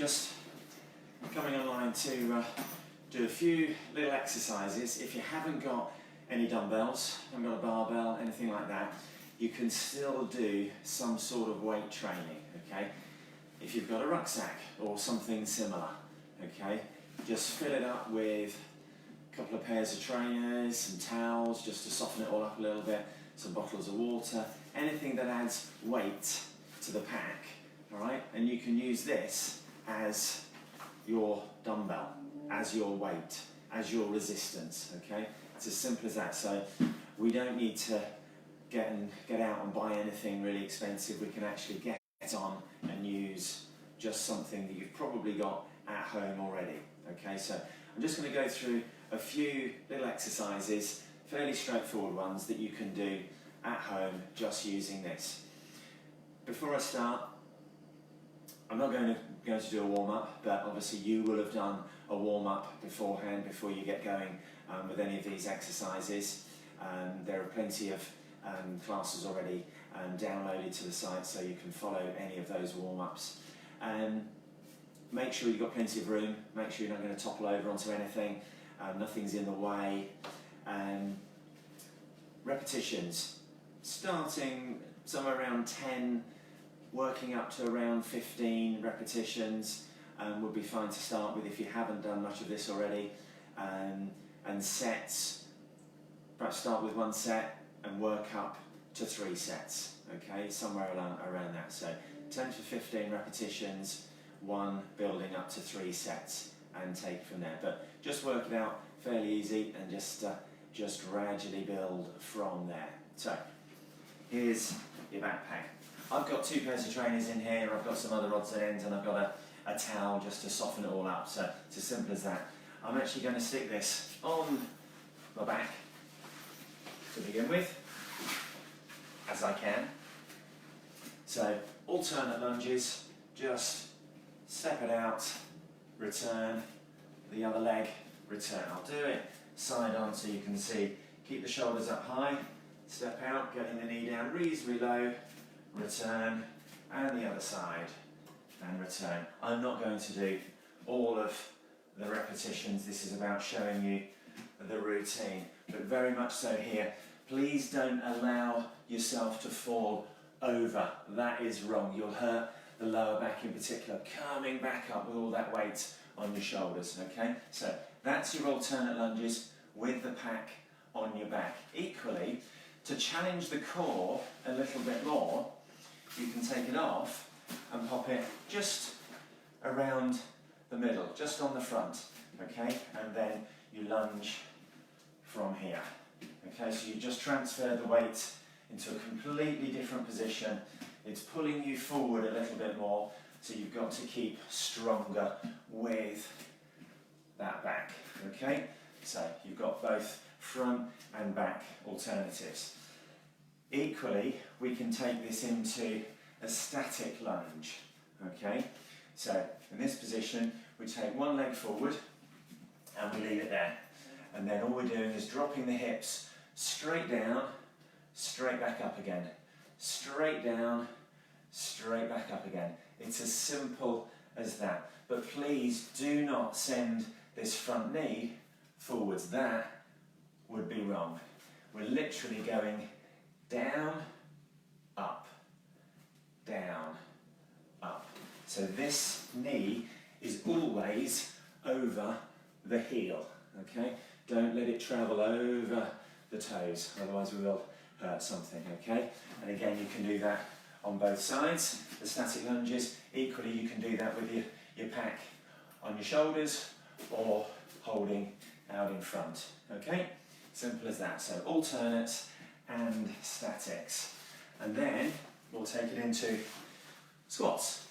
just coming online to do a few little exercises. If you haven't got any dumbbells, haven't got a barbell, anything like that, you can still do some sort of weight training, okay? If you've got a rucksack or something similar, okay, just fill it up with a couple of pairs of trainers, some towels, just to soften it all up a little bit, some bottles of water, anything that adds weight to the pack, all right? And you can use this as your dumbbell, as your weight, as your resistance, okay? It's as simple as that. So we don't need to get out and buy anything really expensive. We can actually get on and use just something that you've probably got at home already, okay? So I'm just going to go through a few little exercises, fairly straightforward ones that you can do at home just using this. Before I start, I'm not going to do a warm-up, but obviously you will have done a warm-up beforehand before you get going with any of these exercises. There are plenty of classes already downloaded to the site, so you can follow any of those warm-ups. Make sure you've got plenty of room, make sure you're not going to topple over onto anything, nothing's in the way. Repetitions, starting somewhere around 10, working up to around 15 repetitions would be fine to start with if you haven't done much of this already. And sets, perhaps start with one set and work up to 3 sets, okay, somewhere around that. So 10 to 15 repetitions, 1 building up to 3 sets, and take from there. But just work it out fairly easy and just gradually build from there. So here's your backpack. I've got 2 pairs of trainers in here, I've got some other odds and ends, and I've got a towel just to soften it all up. So it's as simple as that. I'm actually going to stick this on my back to begin with, as I can. So alternate lunges, just step it out, return, the other leg, return. I'll do it side on so you can see. Keep the shoulders up high, step out, getting the knee down reasonably low, return, and the other side, and return. I'm not going to do all of the repetitions, this is about showing you the routine, but very much so here. Please don't allow yourself to fall over, that is wrong. You'll hurt the lower back in particular, coming back up with all that weight on your shoulders, okay? So that's your alternate lunges with the pack on your back. Equally, to challenge the core a little bit more, you can take it off and pop it just around the middle, just on the front, okay? And then you lunge from here, okay? So you just transfer the weight into a completely different position. It's pulling you forward a little bit more, so you've got to keep stronger with that back, okay? So you've got both front and back alternatives. Equally, we can take this into a static lunge, okay? So in this position, we take one leg forward and we leave it there. And then all we're doing is dropping the hips straight down, straight back up again. Straight down, straight back up again. It's as simple as that. But please do not send this front knee forwards. That would be wrong. We're literally going down, up, down, up. So this knee is always over the heel, okay? Don't let it travel over the toes, otherwise we will hurt something, okay? And again, you can do that on both sides, the static lunges. Equally, you can do that with your pack on your shoulders or holding out in front, okay? Simple as that. So alternates and statics. And then we'll take it into squats.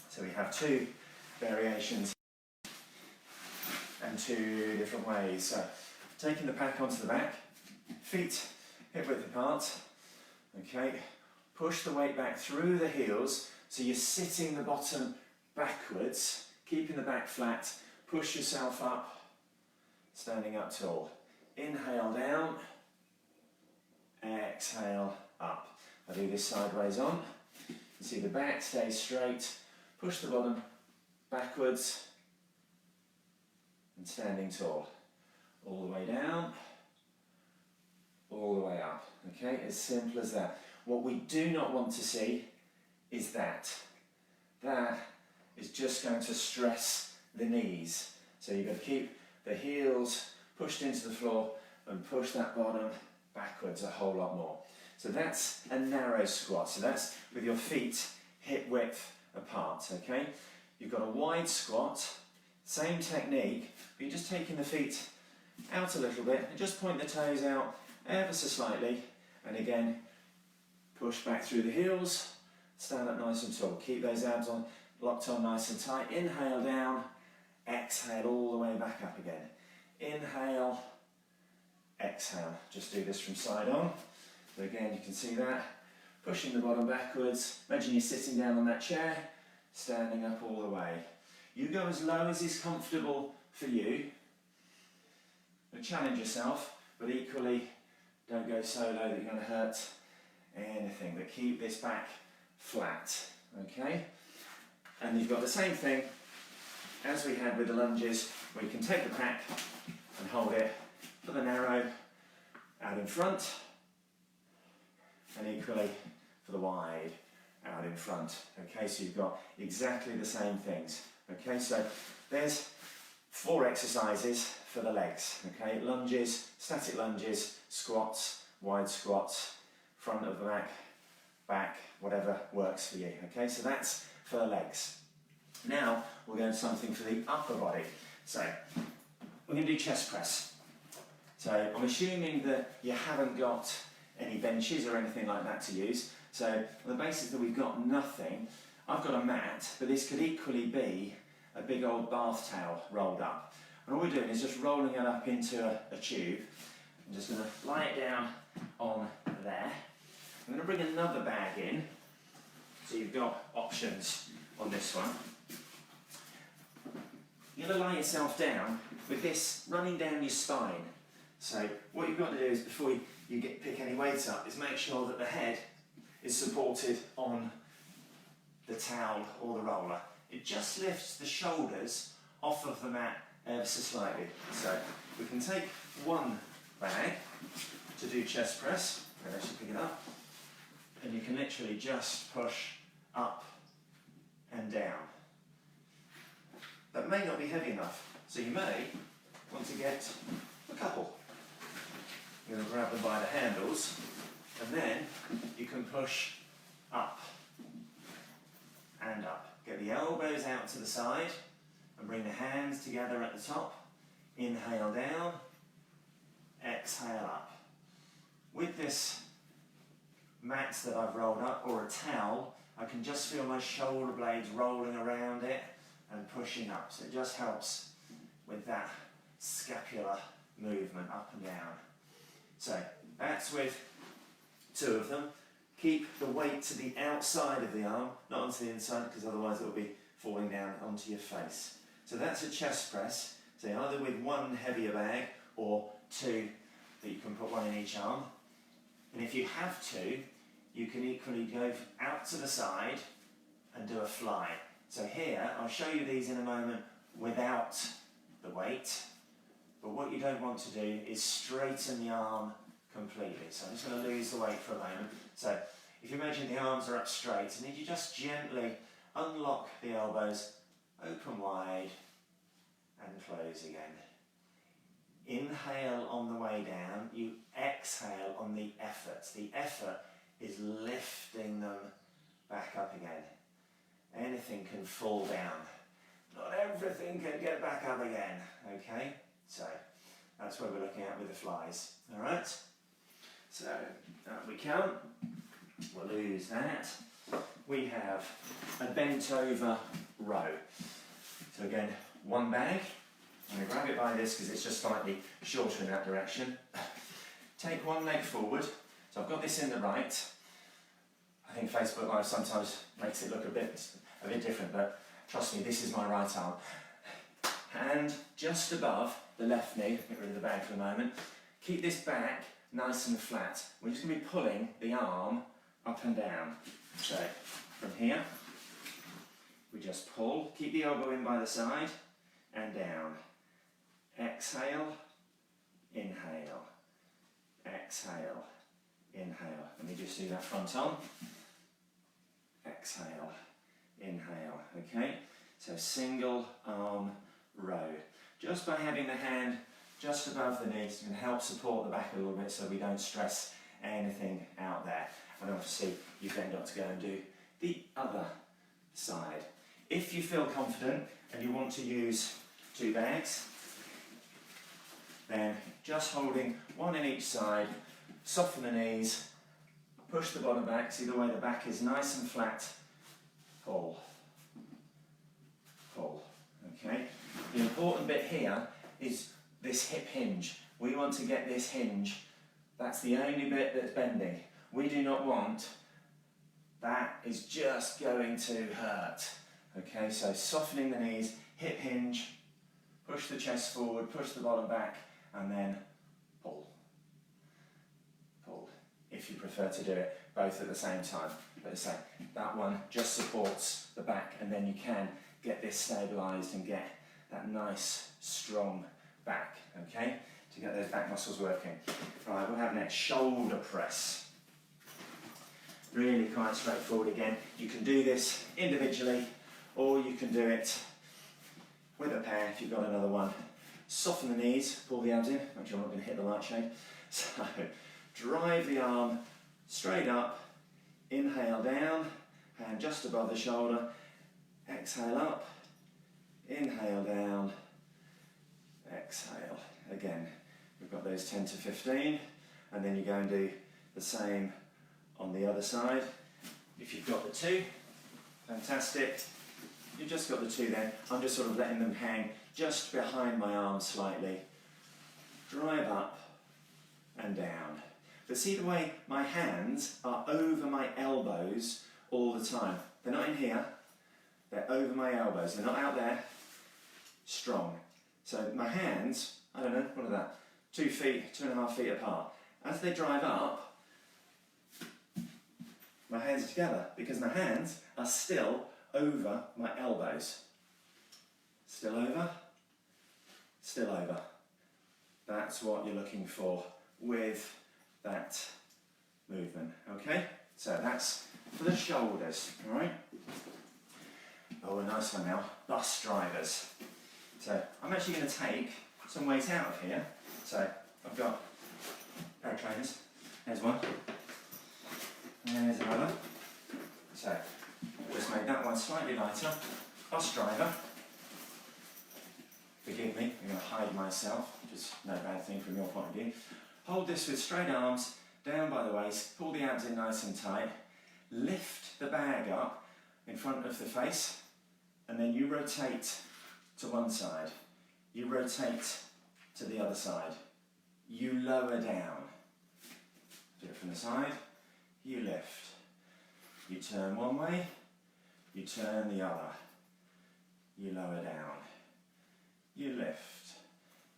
So we have 2 variations and 2 different ways. So taking the pack onto the back, feet hip width apart, okay, push the weight back through the heels, so you're sitting the bottom backwards, keeping the back flat, push yourself up, standing up tall. Inhale down, exhale up. I do this sideways on. You see the back stays straight, push the bottom backwards, and standing tall. All the way down, all the way up. Okay, as simple as that. What we do not want to see is that. That is just going to stress the knees. So you've got to keep the heels pushed into the floor and push that bottom backwards a whole lot more. So that's a narrow squat. So that's with your feet hip width apart, okay? You've got a wide squat, same technique, but you're just taking the feet out a little bit and just point the toes out ever so slightly, and again, push back through the heels, stand up nice and tall. Keep those abs on, locked on nice and tight. Inhale down, exhale all the way back up again. Inhale, exhale. Just do this from side on. So again, you can see that. Pushing the bottom backwards. Imagine you're sitting down on that chair, standing up all the way. You go as low as is comfortable for you. And challenge yourself, but equally don't go so low that you're going to hurt anything. But keep this back flat, okay? And you've got the same thing as we had with the lunges, where you can take the pack and hold it for the narrow out in front, and equally for the wide out in front. Okay, so you've got exactly the same things. Okay, so there's 4 exercises for the legs. Okay, lunges, static lunges, squats, wide squats, front of the back, whatever works for you. Okay, so that's for the legs. Now we're going to something for the upper body. So we're going to do chest press. So I'm assuming that you haven't got any benches or anything like that to use. So on the basis that we've got nothing, I've got a mat, but this could equally be a big old bath towel rolled up. And all we're doing is just rolling it up into a tube. I'm just going to lie it down on there. I'm going to bring another bag in, so you've got options on this one. You're going to lie yourself down with this running down your spine. So what you've got to do is, before you pick any weight up, is make sure that the head is supported on the towel or the roller. It just lifts the shoulders off of the mat ever so slightly. So we can take one bag to do chest press, and actually pick it up, and you can literally just push up and down. That may not be heavy enough, so you may want to get a couple. You're going to grab them by the handles, and then you can push up and up. Get the elbows out to the side and bring the hands together at the top. Inhale down, exhale up. With this mat that I've rolled up, or a towel, I can just feel my shoulder blades rolling around it and pushing up. So it just helps with that scapular movement up and down. So that's with 2 of them. Keep the weight to the outside of the arm, not onto the inside, because otherwise it will be falling down onto your face. So that's a chest press. So either with 1 heavier bag or 2 that you can put 1 in each arm. And if you have to, you can equally go out to the side and do a fly. So here, I'll show you these in a moment without the weight. But what you don't want to do is straighten the arm completely. So I'm just going to lose the weight for a moment. So if you imagine the arms are up straight, and then you just gently unlock the elbows, open wide, and close again. Inhale on the way down, you exhale on the effort. The effort is lifting them back up again. Anything can fall down. Not everything can get back up again, okay? So that's what we're looking at with the flies, all right? So up we come, we'll lose that. We have a bent over row. So again, 1 bag. I'm going to grab it by this because it's just slightly shorter in that direction. Take 1 leg forward. So I've got this in the right. I think Facebook Live sometimes makes it look a bit different, but trust me, this is my right arm. Hand just above the left knee. Get rid of the bag for a moment. Keep this back nice and flat. We're just going to be pulling the arm up and down. So from here, we just pull, keep the elbow in by the side and down. Exhale, inhale, exhale, inhale. Let me just do that front on. Exhale, inhale, okay? So single arm row. Just by having the hand just above the knees, it's going to help support the back a little bit so we don't stress anything out there. And obviously you've then got to go and do the other side. If you feel confident and you want to use 2 bags, then just holding one in each side, soften the knees, push the bottom back, see the way the back is nice and flat, pull, pull, okay? The important bit here is this hip hinge. We want to get this hinge, that's the only bit that's bending. We do not want, that is just going to hurt. Okay, so softening the knees, hip hinge, push the chest forward, push the bottom back, and then pull. Pull, if you prefer to do it both at the same time. But as I say, that one just supports the back, and then you can get this stabilised and get that nice, strong back, okay? To get those back muscles working. Right, we'll have next shoulder press. Really quite straightforward again. You can do this individually, or you can do it with a pair if you've got another one. Soften the knees, pull the abs in, make sure I'm not going to hit the light shade. So, drive the arm straight up, inhale down, hand just above the shoulder, exhale up, inhale down, exhale. Again, we've got those 10 to 15, and then you go and do the same on the other side. If you've got the 2, fantastic. You've just got the 2 then. I'm just sort of letting them hang just behind my arms slightly. Drive up and down. But see the way my hands are over my elbows all the time. They're not in here, they're over my elbows. They're not out there. Strong. So my hands, I don't know, what are that? 2 feet, 2.5 feet apart. As they drive up, my hands are together because my hands are still over my elbows. Still over, still over. That's what you're looking for with that movement, okay? So that's for the shoulders, all right? Oh, a nice one now, bus drivers. So I'm actually going to take some weight out of here. So I've got a pair of trainers. There's one. And there's another. So just make that one slightly lighter. Bus driver. Forgive me, I'm going to hide myself, which is no bad thing from your point of view. Hold this with straight arms, down by the waist, pull the abs in nice and tight, lift the bag up in front of the face, and then you rotate to one side, you rotate to the other side, you lower down. Do it from the side, you lift. You turn one way, you turn the other. You lower down. You lift.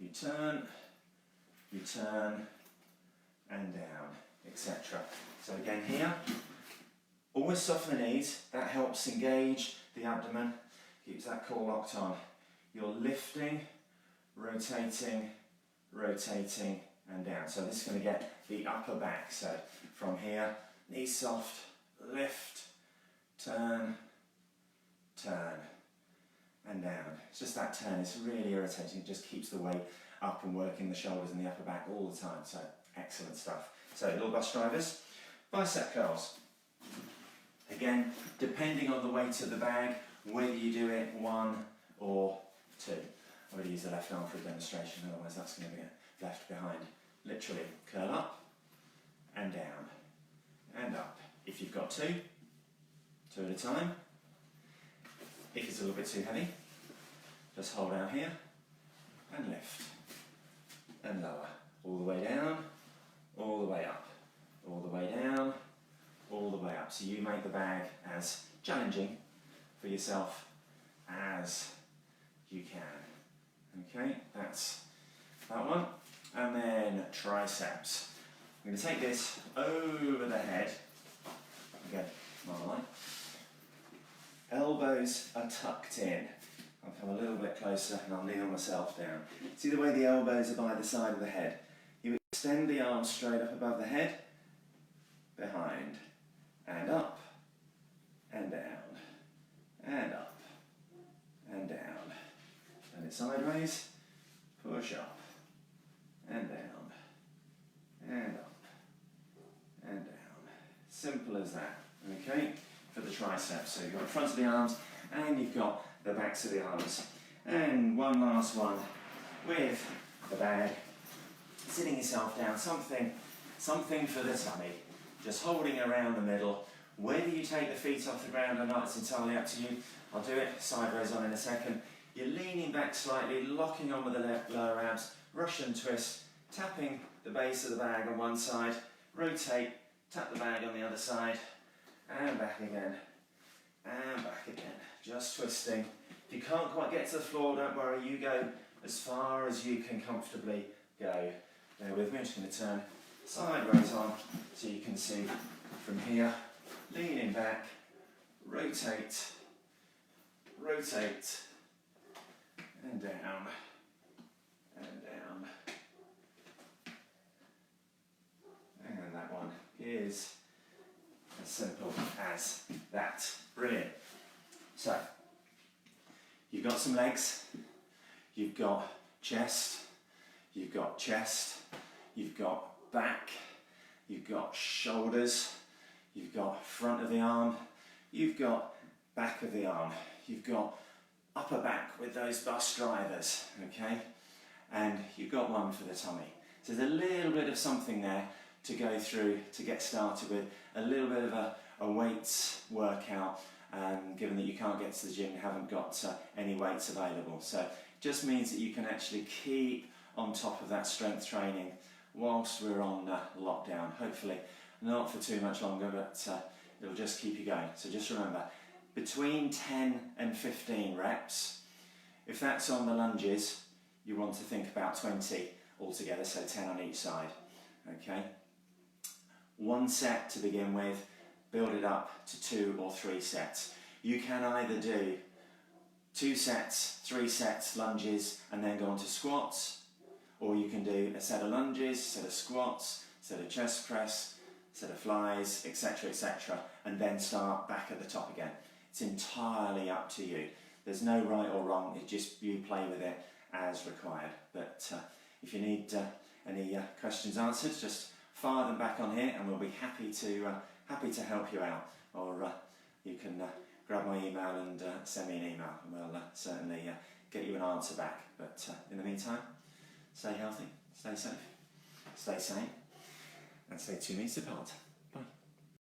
You turn, and down, etc. So again here, always soften the knees. That helps engage the abdomen, keeps that core locked on. You're lifting, rotating, rotating, and down. So this is going to get the upper back. So from here, knees soft, lift, turn, turn, and down. It's just that turn, it's really irritating. It just keeps the weight up and working the shoulders and the upper back all the time. So excellent stuff. So little bus drivers, bicep curls. Again, depending on the weight of the bag, whether you do it 1 or 2. I'm going to use the left arm for a demonstration, otherwise that's going to get left behind. Literally, curl up and down and up. If you've got 2 at a time. If it's a little bit too heavy, just hold out here and lift and lower. All the way down, all the way up, all the way down, all the way up. So you make the bag as challenging for yourself as you can. Okay, that's that one. And then triceps. I'm going to take this over the head. Again, not a line. Elbows elbows are tucked in. I'll come a little bit closer and I'll kneel myself down. See the way the elbows are by the side of the head? You extend the arms straight up above the head, behind, and up, and down, and up, and down. And it's sideways, push up, and down, and up, and down. Simple as that, okay? For the triceps. So you've got the front of the arms and you've got the backs of the arms. And one last one with the bag. Sitting yourself down, something for the tummy. Just holding around the middle. Whether you take the feet off the ground or not, it's entirely up to you. I'll do it sideways on in a second. You're leaning back slightly, locking on with the lower abs, Russian twist, tapping the base of the bag on one side, rotate, tap the bag on the other side, and back again, and back again. Just twisting. If you can't quite get to the floor, don't worry, you go as far as you can comfortably go. Bear with me, I'm just going to turn sideways on so you can see from here. Leaning back, rotate, rotate, and down, and down. And that one is as simple as that. Brilliant. So, you've got some legs, you've got chest, you've got back, you've got shoulders, you've got front of the arm, you've got back of the arm, you've got upper back with those bus drivers, okay? And you've got one for the tummy. So there's a little bit of something there to go through to get started with, a little bit of a weights workout, given that you can't get to the gym and haven't got any weights available. So it just means that you can actually keep on top of that strength training whilst we're on lockdown. Hopefully not for too much longer, but it'll just keep you going. So just remember, between 10 and 15 reps. If that's on the lunges, you want to think about 20 altogether, so 10 on each side. Okay? One set to begin with, build it up to 2 or 3 sets. You can either do 2 sets, 3 sets, lunges, and then go on to squats, or you can do a set of lunges, set of squats, set of chest press, set of flies, etc., etc., and then start back at the top again. It's entirely up to you. There's no right or wrong, it's just you play with it as required. But if you need any questions answered, just fire them back on here and we'll be happy to help you out. Or you can grab my email and send me an email and we'll certainly get you an answer back. But in the meantime, stay healthy, stay safe, stay sane, and stay 2 meters apart.